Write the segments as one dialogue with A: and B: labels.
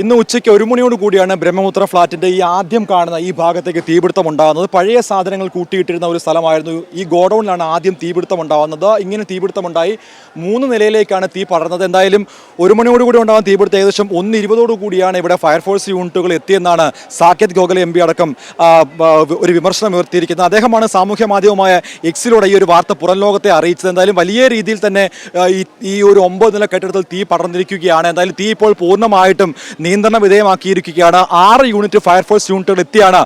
A: ഇന്ന് ഉച്ചയ്ക്ക് 1 മണിയോട് കൂടിയാണ് ബ്രഹ്മപുത്ര ഫ്ളാറ്റിന്റെ ഈ ആദ്യം കാണുന്ന ഈ ഭാഗത്തേക്ക് തീപിടുത്തം ഉണ്ടാകുന്നത്. പഴയ സാധനങ്ങൾ കൂട്ടിയിട്ടിരുന്ന ഒരു സ്ഥലമായിരുന്നു. ഈ ഗോഡൌണിലാണ് ആദ്യം തീപിടുത്തം ഉണ്ടാകുന്നത്. ഇങ്ങനെ തീപിടുത്തമുണ്ടായി 3 നിലയിലേക്കാണ് തീ പടർന്നത്. എന്തായാലും 1 മണിയോട് കൂടി ഉണ്ടാകുന്ന തീപിടുത്തം ഏകദേശം 1:20 കൂടിയാണ് ഇവിടെ ഫയർഫോഴ്സ് യൂണിറ്റുകൾ എത്തിയെന്നാണ് സാകേത് ഗോഖലെ MP അടക്കം ഒരു വിമർശനം ഉയർത്തിയിരിക്കുന്നത്. അദ്ദേഹമാണ് സാമൂഹ്യ മാധ്യമമായ എക്സിലൂടെ ഈ ഒരു വാർത്ത പുറം ലോകത്തെ അറിയിച്ചത്. എന്തായാലും വലിയ രീതിയിൽ തന്നെ ഈ ഒരു 9 നില കെട്ടിടത്തിൽ തീ പടർന്നിരിക്കുകയാണ്. എന്തായാലും തീ ഇപ്പോൾ പൂർണ്ണമായിട്ടും നിയന്ത്രണ വിധേയമാക്കിയിരിക്കുകയാണ്. 6 യൂണിറ്റ് ഫയർഫോഴ്സ് യൂണിറ്റുകൾ എത്തിയാണ്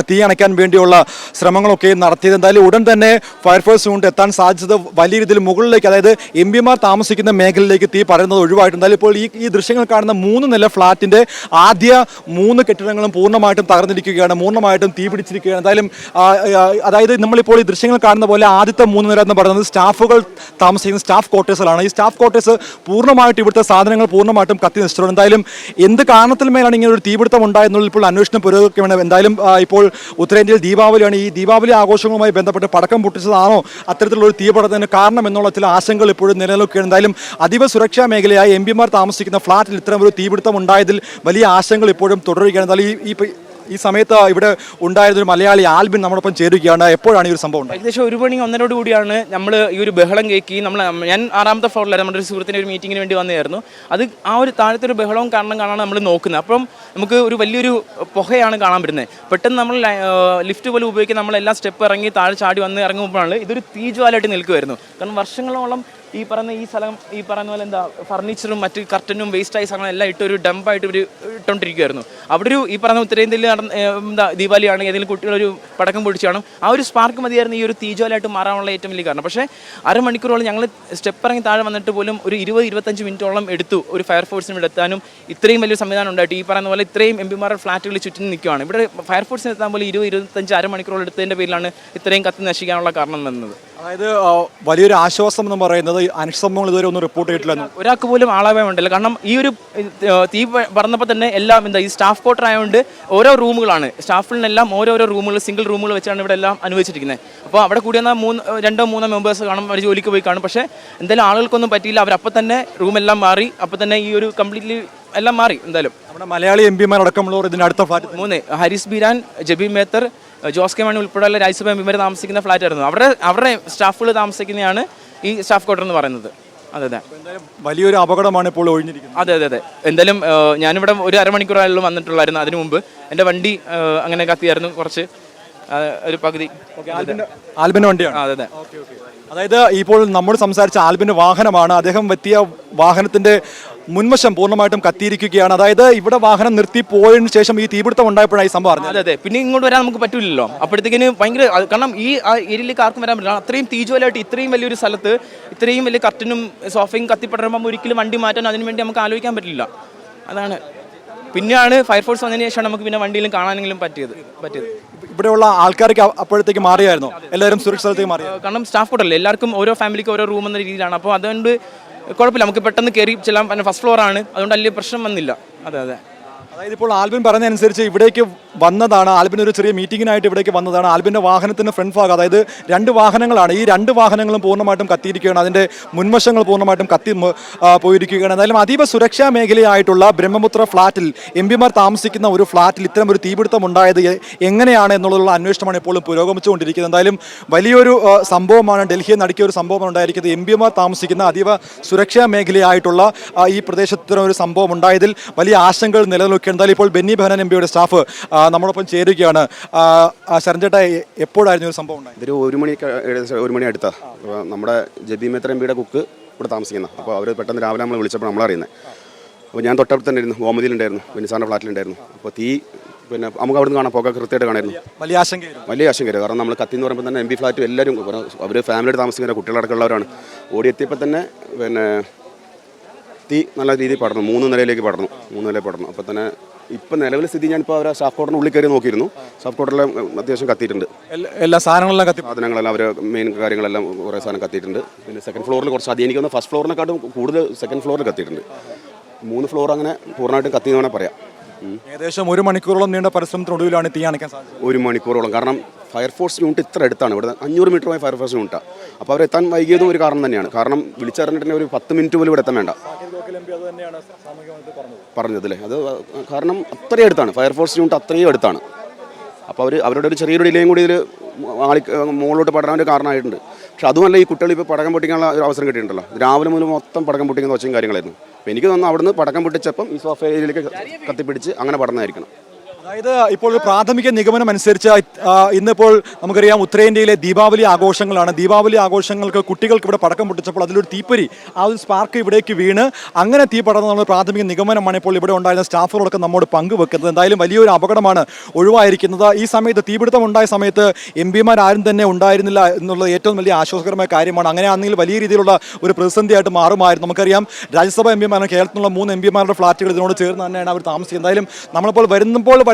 A: തീ അണയ്ക്കാൻ വേണ്ടിയുള്ള ശ്രമങ്ങളൊക്കെ നടത്തിയത്. എന്തായാലും ഉടൻ തന്നെ ഫയർഫോഴ്സ് യൂണിറ്റ് എത്താൻ സാധിച്ചത് വലിയ രീതിയിൽ മുകളിലേക്ക്, അതായത് MP-മാർ താമസിക്കുന്ന മേഖലയിലേക്ക് തീ പടരുന്നത് ഒഴിവായിട്ടുണ്ട്. എന്തായാലും ഇപ്പോൾ ഈ ദൃശ്യങ്ങൾ കാണുന്ന 3 നില ഫ്ളാറ്റിന്റെ ആദ്യ 3 കെട്ടിടങ്ങളും പൂർണ്ണമായിട്ടും തകർന്നിരിക്കുകയാണ്, പൂർണ്ണമായിട്ടും തീ പിടിച്ചിരിക്കുകയാണ്. എന്തായാലും അതായത് നമ്മളിപ്പോൾ ഈ ദൃശ്യങ്ങൾ കാണുന്ന പോലെ ആദ്യത്തെ 3 നില എന്ന് പറയുന്നത് സ്റ്റാഫുകൾ താമസിക്കുന്ന സ്റ്റാഫ് ക്വാർട്ടേഴ്സിലാണ്. ഈ സ്റ്റാഫ് ക്വാർട്ടേഴ്സ് പൂർണ്ണമായിട്ടും ഇവിടുത്തെ സാധനങ്ങൾ പൂർണ്ണമായിട്ടും കത്തി നശിച്ചിട്ടുണ്ട്. എന്തായാലും എന്ത് കാരണത്തിൽ മേലാണ് ഇങ്ങനെ ഒരു തീപിടുത്തം ഉണ്ടായെന്നുള്ള ഇപ്പോൾ അന്വേഷണം പുരോഗമിക്കുകയാണ്. എന്തായാലും ഇപ്പോൾ ഉത്തരേന്ത്യയിൽ ദീപാവലിയാണ്. ഈ ദീപാവലി ആഘോഷങ്ങളുമായി ബന്ധപ്പെട്ട് പടക്കം പൊട്ടിച്ചതാണോ അത്തരത്തിലുള്ള ഒരു തീപിടുത്തത്തിന് കാരണം എന്നുള്ള ചില ആശങ്കകൾ ഇപ്പോഴും നിലനിൽക്കുകയാണ്. എന്തായാലും അതീവ സുരക്ഷാ മേഖലയായ MP-മാർ താമസിക്കുന്ന ഫ്ളാറ്റിൽ ഇത്തരം ഒരു തീപിടുത്തം ഉണ്ടായതിൽ വലിയ ആശങ്കകൾ ഇപ്പോഴും തുടരുകയാണ്. എന്തായാലും ഈ സമയത്ത് ഇവിടെ ഉണ്ടായിരുന്ന ഒരു മലയാളി ആൽബിൻ നമ്മോടൊപ്പം ചേരുകയാണ്. എപ്പോഴാണ് ഈ ഒരു സംഭവം?
B: ഏകദേശം 1 മണി 1:30 കൂടിയാണ് നമ്മൾ ഈ ഒരു ബഹളം കേൾക്കി. ഞാൻ 6ാമത്തെ ഫ്ലോറിലായിരുന്നു. നമ്മുടെ ഒരു സുഹൃത്തിൻ്റെ ഒരു മീറ്റിങ്ങിന് വേണ്ടി വന്നതായിരുന്നു. അത് ആ ഒരു താഴത്തെ ഒരു ബഹളവും കാണാനാണ് നമ്മൾ നോക്കുന്നത്. അപ്പം നമുക്ക് ഒരു വലിയൊരു പുകയാണ് കാണാൻ പറ്റുന്നത്. പെട്ടെന്ന് നമ്മൾ ലിഫ്റ്റ് പോലും ഉപയോഗിക്കാൻ നമ്മളെല്ലാം സ്റ്റെപ്പ് ഇറങ്ങി താഴെ ചാടി വന്ന് ഇറങ്ങുമ്പോഴാണ് ഇതൊരു തീജ്വാലയായിട്ട് നിൽക്കുമായിരുന്നു. കാരണം വർഷങ്ങളോളം ഈ സ്ഥലം ഈ പറയുന്ന പോലെ ഫർണിച്ചറും മറ്റ് കർട്ടനും വേസ്റ്റായി സാധനം എല്ലാം ഇട്ട് ഒരു ഡംപായിട്ട് ഇവർ ഇട്ടുകൊണ്ടിരിക്കുമായിരുന്നു. അവിടെ ഈ പറഞ്ഞ ഉത്തരേന്ത്യയിൽ ദീപാവലിയാണ്, ഏതെങ്കിലും കുട്ടികളൊരു പടക്കം പൊടിച്ചാണ് ആ ഒരു സ്പാർക്ക് മതിയായിരുന്നു ഈ ഒരു തീജ്വാലയായിട്ട് മാറാനുള്ള ഏറ്റവും വലിയ കാരണം. പക്ഷേ അരമണിക്കൂറോളം ഞങ്ങൾ സ്റ്റെപ്പ് ഇറങ്ങി താഴെ വന്നിട്ട് പോലും ഒരു 20-25 മിനിറ്റോളം എടുത്തു ഒരു ഫയർഫോഴ്സിന് ഇവിടെ എത്താനും. ഇത്രയും വലിയ സംവിധാനം ഉണ്ടായിട്ട് ഈ പറയുന്ന പോലെ ഇത്രയും MP-മാരുടെ ഫ്ലാറ്റുകളിൽ ചുറ്റും നിൽക്കുകയാണ്. ഇവിടെ ഫയർഫോഴ്സിന് എത്താൻ പോലെ 20-25 അരമണിക്കൂറോളം എടുത്തതിൻ്റെ പേരിലാണ് ഇത്രയും കത്തി നശിക്കാനുള്ള കാരണം വന്നത്.
A: അതായത് വലിയൊരു ആശ്വാസം എന്ന് പറയുന്നത് അനിഷ്ടംഭവങ്ങൾ ഇതുവരെ ഒന്നും റിപ്പോർട്ട് ചെയ്തിട്ടില്ല.
B: ഒരാൾക്ക് പോലും ആളാവേണ്ടല്ലോ. കാരണം ഈ ഒരു തീ പറഞ്ഞപ്പോൾ തന്നെ എല്ലാം ഈ സ്റ്റാഫ് ക്വാർട്ടർ ആയതുകൊണ്ട് ഓരോ റൂമുകളാണ്, സ്റ്റാഫിനെല്ലാം ഓരോരോ റൂമുകൾ, സിംഗിൾ റൂമുകൾ വെച്ചാണ് ഇവിടെ എല്ലാം അനുവദിച്ചിരിക്കുന്നത്. അപ്പോൾ അവിടെ കൂടി വന്നാൽ 2-3 മെമ്പേഴ്സ് കാണും, അവർ ജോലിക്ക് പോയി കാണും. പക്ഷേ എന്തായാലും ആളുകൾക്കൊന്നും പറ്റിയില്ല. അവരപ്പം തന്നെ റൂമെല്ലാം മാറി, അപ്പം തന്നെ ഈ ഒരു കംപ്ലീറ്റ്ലി എല്ലാം മാറി. എന്തായാലും
A: നമ്മുടെ മലയാളി MP-മാർ അടക്കമുള്ളവർ ഇതിൻ്റെ അടുത്ത ഫ്ലാറ്റ്
B: 3 ഹരീസ് ബീരാൻ, ജബി മേത്തർ, ജോസ് കെ മാണി ഉൾപ്പെടെയുള്ള രാജ്യസഭ MP-മാർ താമസിക്കുന്ന ഫ്ലാറ്റായിരുന്നു. അവരുടെ സ്റ്റാഫുകൾ താമസിക്കുന്നതാണ് ഈ സ്റ്റാഫ് ക്വാർട്ടർ എന്ന് പറയുന്നത്. അതെ,
A: വലിയൊരു അപകടമാണ് ഇപ്പോൾ ഒഴിഞ്ഞിരിക്കുന്നത്.
B: അതെ. എന്തായാലും ഞാനിവിടെ ഒരു അരമണിക്കൂറായാലും വന്നിട്ടുള്ളായിരുന്നു. അതിനു മുമ്പ് എൻ്റെ വണ്ടി അങ്ങനെ കത്തിയായിരുന്നു കുറച്ച്, ഒരു പകുതി.
A: ആൽബിൻ്റെ വണ്ടിയാണ്?
B: അതെ.
A: അതായത് ഇപ്പോൾ നമ്മൾ സംസാരിച്ച ആൽബിൻ്റെ വാഹനമാണ്. അദ്ദേഹം എത്തിയ വാഹനത്തിന്റെ മുൻവശം പൂർണ്ണമായിട്ടും കത്തിയിരിക്കുകയാണ്. അതായത് ഇവിടെ വാഹനം നിർത്തി പോയതിനു ശേഷം ഈ തീപിടുത്തം ഉണ്ടായപ്പോഴായി സംഭവം അറിഞ്ഞത്.
B: അതെ. പിന്നെ ഇങ്ങോട്ട് വരാൻ നമുക്ക് പറ്റില്ലല്ലോ. അപ്പോഴത്തേക്കിന് ഭയങ്കര, കാരണം ഈ ഏരിയയിലേക്ക് ആർക്കും വരാൻ പറ്റില്ല. അത്രയും തീജ്വാലയായിട്ട് ഇത്രയും വലിയൊരു സ്ഥലത്ത് ഇത്രയും വലിയ കർട്ടനും സോഫയും കത്തിപ്പടരുമ്പോൾ ഒരിക്കലും വണ്ടി മാറ്റാൻ അതിനുവേണ്ടി നമുക്ക് ആലോചിക്കാൻ പറ്റില്ല. അതാണ്. പിന്നെയാണ് ഫയർഫോഴ്സ് വന്നതിന് ശേഷമാണ് നമുക്ക് പിന്നെ വണ്ടിയിലും കാണാനെങ്കിലും പറ്റിയത്.
A: ഇവിടെയുള്ള ആൾക്കാർക്ക് അപ്പോഴത്തേക്ക് മാറിയായിരുന്നു, എല്ലാവരും സുരക്ഷിതത്തേക്ക് മാറി.
B: കാരണം സ്റ്റാഫ് കൂട്ടല്ലേ, എല്ലാവർക്കും ഓരോ ഫാമിലിക്ക് ഓരോ റൂം എന്ന രീതിയിലാണ്. അപ്പോൾ അതുകൊണ്ട് കുഴപ്പമില്ല, നമുക്ക് പെട്ടെന്ന് കയറി ചെല്ലാം. ഫസ്റ്റ് ഫ്ലോറാണ്, അതുകൊണ്ട് വലിയ പ്രശ്നം വന്നില്ല. അതെ.
A: അതായത് ഇപ്പോൾ ആൽബിൻ പറഞ്ഞതനുസരിച്ച് ഇവിടേക്ക് വന്നതാണ്, ആൽബിൻ ഒരു ചെറിയ മീറ്റിങ്ങിനായിട്ട് ഇവിടേക്ക് വന്നതാണ്. ആൽബിൻ്റെ വാഹനത്തിൻ്റെ ഫ്രണ്ട് ഭാഗം, അതായത് 2 വാഹനങ്ങളാണ്, ഈ 2 വാഹനങ്ങളും പൂർണ്ണമായിട്ടും കത്തിയിരിക്കുകയാണ്. അതിൻ്റെ മുൻവശങ്ങൾ പൂർണ്ണമായിട്ടും കത്തി പോയിരിക്കുകയാണ്. എന്തായാലും അതീവ സുരക്ഷാ മേഖലയായിട്ടുള്ള ബ്രഹ്മപുത്ര ഫ്ളാറ്റിൽ MP-മാർ താമസിക്കുന്ന ഒരു ഫ്ളാറ്റിൽ ഇത്തരം ഒരു തീപിടുത്തം ഉണ്ടായത് എങ്ങനെയാണ് എന്നുള്ളതുള്ള അന്വേഷണമാണ് ഇപ്പോഴും പുരോഗമിച്ചുകൊണ്ടിരിക്കുന്നത്. എന്തായാലും വലിയൊരു സംഭവമാണ്, ഡൽഹിയിൽ നടക്കിയ ഒരു സംഭവമാണ് ഉണ്ടായിരിക്കുന്നത്. MP-മാർ താമസിക്കുന്ന അതീവ സുരക്ഷാ മേഖലയായിട്ടുള്ള ഈ പ്രദേശത്തിന് ഒരു സംഭവം ഉണ്ടായതിൽ വലിയ ആശങ്കകൾ നിലനിൽക്കുകയാണ്. എന്തായാലും ഇപ്പോൾ ബെന്നി ബെഹനാൻ MP-യുടെ സ്റ്റാഫ് നമ്മളൊപ്പം ചേരുകയാണ്. ശരൺ ചേട്ടാ, എപ്പോഴായിരുന്നു ഒരു സംഭവം ഉണ്ടായത്?
C: ഇതൊരു 1 മണി അടുത്താ. നമ്മുടെ ജബി മേത്തർ MP-യുടെ കുക്ക് ഇവിടെ താമസിക്കുന്ന. അപ്പോൾ അവർ പെട്ടെന്ന് രാവിലെ നമ്മൾ വിളിച്ചപ്പോൾ നമ്മളറിയുന്നത്. അപ്പോൾ ഞാൻ തൊട്ടടുത്ത് തന്നെ ഇരുന്നു, ഗോമതിയിലുണ്ടായിരുന്നു, ബെന്നിസാറിൻ്റെ ഫ്ലാറ്റിലുണ്ടായിരുന്നു. അപ്പോൾ തീ പിന്നെ നമുക്ക് അവിടെ നിന്ന് കാണാം, പുക കൃത്യമായിട്ട് കാണായിരുന്നു. വലിയ ആശങ്കയായിരുന്നു. കാരണം നമ്മൾ കത്തി എന്ന് പറയുമ്പോൾ തന്നെ MP ഫ്ലാറ്റും എല്ലാവരും അവർ ഫാമിലിയായിട്ട് താമസിക്കുന്ന കുട്ടികളടക്കമുള്ളവരാണ്. ഓടിയെത്തിയപ്പോൾ തന്നെ പിന്നെ തീ നല്ല രീതിയിൽ പടർന്നു, 3 നിലയിലേക്ക് പടർന്നു. അപ്പോൾ തന്നെ ഇപ്പം നിലവിലെ സ്ഥിതി, ഞാനിപ്പോൾ അവരെ സ്റ്റാഫ് ക്വാർട്ടറിന് ഉള്ളിൽ കയറി നോക്കിയിരുന്നു. സ്റ്റാഫ് ക്വാർട്ടറിലെല്ലാം അത്യാവശ്യം കത്തിയിട്ടുണ്ട്.
A: എല്ലാ സാധനങ്ങളെല്ലാം
C: അവർ മെയിൻ കാര്യങ്ങളെല്ലാം കുറേ സാധനം കത്തിയിട്ടുണ്ട്. പിന്നെ സെക്കൻഡ് ഫ്ലോറിൽ കുറച്ച് അധികം, എനിക്ക് ഫസ്റ്റ് ഫ്ലോറിനെക്കാട്ടും കൂടുതൽ സെക്കൻഡ് ഫ്ലോറിൽ കത്തിയിട്ടുണ്ട്. 3 ഫ്ലോർ അങ്ങനെ പൂർണ്ണമായിട്ടും കത്തി എന്ന് വേണമെങ്കിൽ പറയാം.
A: ഏകദേശം 1 മണിക്കൂറോളം നീണ്ട പരിശ്രമത്തിനൊടുവിലാണ് തീ അണയ്ക്കാൻ സാധിച്ചത്.
C: 1 മണിക്കൂറോളം. കാരണം ഫയർഫോഴ്സ് യൂണിറ്റ് ഇത്ര അടുത്താണ്, ഇവിടെ 500 മീറ്ററുമായി ഫയർഫോഴ്സ് യൂണിറ്റാണ്. അപ്പോൾ അവരെത്താൻ വൈകിയതും ഒരു കാരണം തന്നെയാണ്. കാരണം വിളിച്ചറിഞ്ഞിട്ട് ഒരു 10 മിനിറ്റ് പോലും ഇവിടെ എത്താൻ വേണ്ട. പറഞ്ഞത് അല്ലേ. അത് കാരണം അത്രയും അടുത്താണ്, ഫയർഫോഴ്സ് യൂണിറ്റ് അത്രയും അടുത്താണ്. അപ്പോൾ അവരുടെ ഒരു ചെറിയൊരു ഡിലേയും കൂടി ഇതിൽ മുകളിലോട്ട് പടരാൻ കാരണമായിട്ടുണ്ട്. പക്ഷെ അതുമല്ല, ഈ കുട്ടികൾ ഇപ്പോൾ പടക്കം പൊട്ടിക്കാനുള്ള ഒരു അവസരം കിട്ടിയിട്ടുണ്ടല്ലോ. രാവിലെ മുതൽ മൊത്തം പടക്കം പൊട്ടിക്കുന്ന ഒച്ചയും കാര്യങ്ങളായിരുന്നു. അപ്പോൾ എനിക്ക് തോന്നുന്നു അവിടുന്ന് പടക്കം പൊട്ടിച്ചപ്പം ഈ സോഫ ഏരിയയിലേക്ക് കത്തിപ്പിടിച്ച് അങ്ങനെ പടർന്നായിരിക്കണം.
A: അതായത് ഇപ്പോൾ ഒരു പ്രാഥമിക നിഗമനം അനുസരിച്ച് ഇന്നിപ്പോൾ നമുക്കറിയാം ഉത്തരേന്ത്യയിലെ ദീപാവലി ആഘോഷങ്ങളാണ്. ദീപാവലി ആഘോഷങ്ങൾക്ക് കുട്ടികൾക്ക് ഇവിടെ പടക്കം പൊട്ടിച്ചപ്പോൾ അതിലൊരു തീപ്പൊരി, ആ ഒരു സ്പാർക്ക് ഇവിടേക്ക് വീണ് അങ്ങനെ തീ പടർന്നുള്ള പ്രാഥമിക നിഗമനമാണ് ഇപ്പോൾ ഇവിടെ ഉണ്ടായിരുന്ന സ്റ്റാഫുകളൊക്കെ നമ്മോട് പങ്കുവെക്കുന്നത്. എന്തായാലും വലിയൊരു അപകടമാണ് ഒഴിവായിരിക്കുന്നത്. ഈ സമയത്ത് തീപിടുത്തം ഉണ്ടായ സമയത്ത് MP-മാർ ആരും തന്നെ ഉണ്ടായിരുന്നില്ല എന്നുള്ളത് ഏറ്റവും വലിയ ആശ്വാസകരമായ കാര്യമാണ്. അങ്ങനെയാണെങ്കിൽ വലിയ രീതിയിലുള്ള ഒരു പ്രതിസന്ധിയായിട്ട് മാറുമായിരുന്നു. നമുക്കറിയാം രാജ്യസഭാ MP-മാരാണ്, കേരളത്തിലുള്ള 3 MP-മാരുടെ ഫ്ലാറ്റുകൾ ഇതിനോട് ചേർന്ന് തന്നെയാണ് അവർ താമസിക്കുന്നത്. എന്തായാലും നമ്മളിപ്പോൾ വരുമ്പോൾ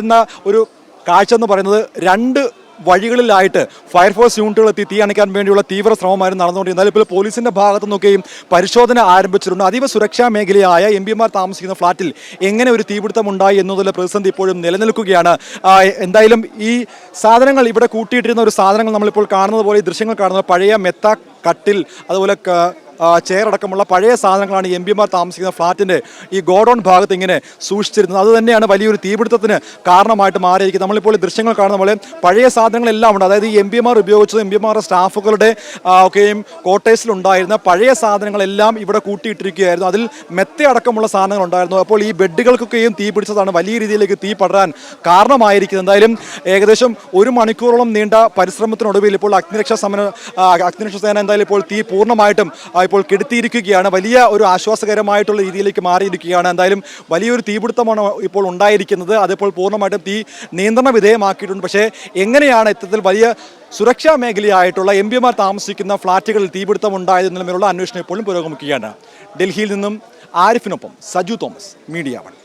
A: ഒരു കാഴ്ച എന്ന് പറയുന്നത് 2 വഴികളിലായിട്ട് ഫയർഫോഴ്സ് യൂണിറ്റുകൾ എത്തി തീ അണയ്ക്കാൻ വേണ്ടിയുള്ള തീവ്ര ശ്രമമായിരുന്നു നടന്നുകൊണ്ടിരുന്നത്. ഇപ്പോൾ പോലീസിന്റെ ഭാഗത്തു നിന്നൊക്കെയും പരിശോധന ആരംഭിച്ചിട്ടുണ്ട്. അതീവ സുരക്ഷാ മേഖലയായ MP-മാർ താമസിക്കുന്ന ഫ്ളാറ്റിൽ എങ്ങനെ ഒരു തീപിടുത്തം ഉണ്ടായി എന്നതിലെ പ്രതിസന്ധി ഇപ്പോഴും നിലനിൽക്കുകയാണ്. എന്തായാലും ഈ സാധനങ്ങൾ ഇവിടെ കൂട്ടിയിട്ടിരുന്ന ഒരു സാധനങ്ങൾ നമ്മളിപ്പോൾ കാണുന്നത് പോലെ ഈ ദൃശ്യങ്ങൾ കാണുന്നത് പഴയ മെത്ത, കട്ടിൽ, അതുപോലെ ചെയറടക്കമുള്ള പഴയ സാധനങ്ങളാണ് MP-മാർ താമസിക്കുന്ന ഫ്ളാറ്റിൻ്റെ ഈ ഗോഡൗൺ ഭാഗത്ത് ഇങ്ങനെ സൂക്ഷിച്ചിരുന്നത്. അത് തന്നെയാണ് വലിയൊരു തീപിടുത്തത്തിന് കാരണമായിട്ട് മാറിയിരിക്കുന്നത്. നമ്മളിപ്പോൾ ഈ ദൃശ്യങ്ങൾ കാണുന്ന പോലെ പഴയ സാധനങ്ങളെല്ലാം ഉണ്ട്. അതായത് ഈ MP-മാർ ഉപയോഗിച്ചത് MP-മാരുടെ സ്റ്റാഫുകളുടെ ഒക്കെയും ക്വാർട്ടേഴ്സിലുണ്ടായിരുന്ന പഴയ സാധനങ്ങളെല്ലാം ഇവിടെ കൂട്ടിയിട്ടിരിക്കുകയായിരുന്നു. അതിൽ മെത്തയടക്കമുള്ള സാധനങ്ങൾ ഉണ്ടായിരുന്നു. അപ്പോൾ ഈ ബെഡുകൾക്കൊക്കെയും തീ പിടിച്ചതാണ് വലിയ രീതിയിലേക്ക് തീ പടരാൻ കാരണമായിരിക്കുന്നത്. എന്തായാലും ഏകദേശം 1 മണിക്കൂറോളം നീണ്ട പരിശ്രമത്തിനൊടുവിൽ ഇപ്പോൾ അഗ്നിരക്ഷാ സേന എന്തായാലും ഇപ്പോൾ തീ പൂർണ്ണമായിട്ടും ഇപ്പോൾ കെടുത്തിയിരിക്കുകയാണ്. വലിയ ഒരു ആശ്വാസകരമായിട്ടുള്ള രീതിയിലേക്ക് മാറിയിരിക്കുകയാണ്. എന്തായാലും വലിയൊരു തീപിടുത്തമാണ് ഇപ്പോൾ ഉണ്ടായിരിക്കുന്നത്. അതിപ്പോൾ പൂർണ്ണമായിട്ടും തീ നിയന്ത്രണ വിധേയമാക്കിയിട്ടുണ്ട്. പക്ഷേ എങ്ങനെയാണ് ഇത്തരത്തിൽ വലിയ സുരക്ഷാ മേഖലയായിട്ടുള്ള MP-മാർ താമസിക്കുന്ന ഫ്ളാറ്റുകളിൽ തീപിടുത്തം ഉണ്ടായതെന്നുള്ള അന്വേഷണം ഇപ്പോഴും പുരോഗമിക്കുകയാണ്. ഡൽഹിയിൽ നിന്നും ആരിഫിനൊപ്പം സജു തോമസ്, മീഡിയ 1.